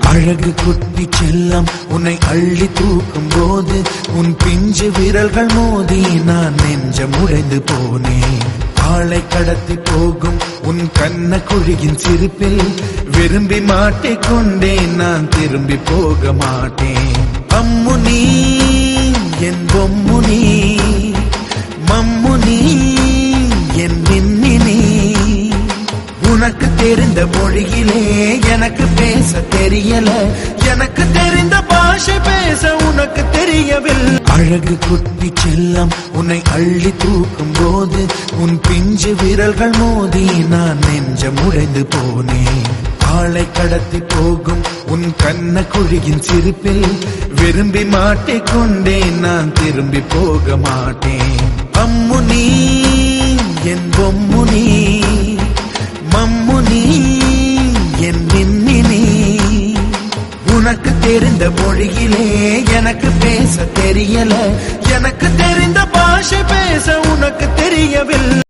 அழகு குட்டி செல்லம் உன்னை அள்ளி தூக்கும் போது உன் பிஞ்சு விரல்கள் மோதி நான் நெஞ்சம் உடைந்து போனேன். ஆளை கடத்தி போகும் உன் கண்ண குழியின் சிரிப்பில் விரும்பி மாட்டிக்கொண்டேன், நான் திரும்பி போக மாட்டேன். அம்மு நீ என் பொம்மு நீ, மம்மு நீ என் மின்னி நீ. உனக்கு தெரிந்த மொழியிலே எனக்கு பேச தெரியல, எனக்கு தெரிந்த பாஷை பேச உனக்கு தெரியவில்லை. அழகு குட்டி செல்லம் உன்னை அள்ளி தூக்கும் போது உன் பிஞ்சு விரல்கள் மோதி நான் நெஞ்சம் உடைந்து போனேன். ஆளை கடத்தி போகும் உன் கண்ண குழியின் சிரிப்பில் விரும்பி மாட்டிக்கொண்டேன், நான் திரும்பி போக மாட்டேன். அம்மு நீ என் பொம்மு நீ, மம்மு நீ என் மின்னி நீ. உனக்கு தெரிந்த மொழியிலே எனக்கு பேச தெரியல, எனக்கு தெரிந்த பாஷை பேச உனக்கு தெரியவில்லை.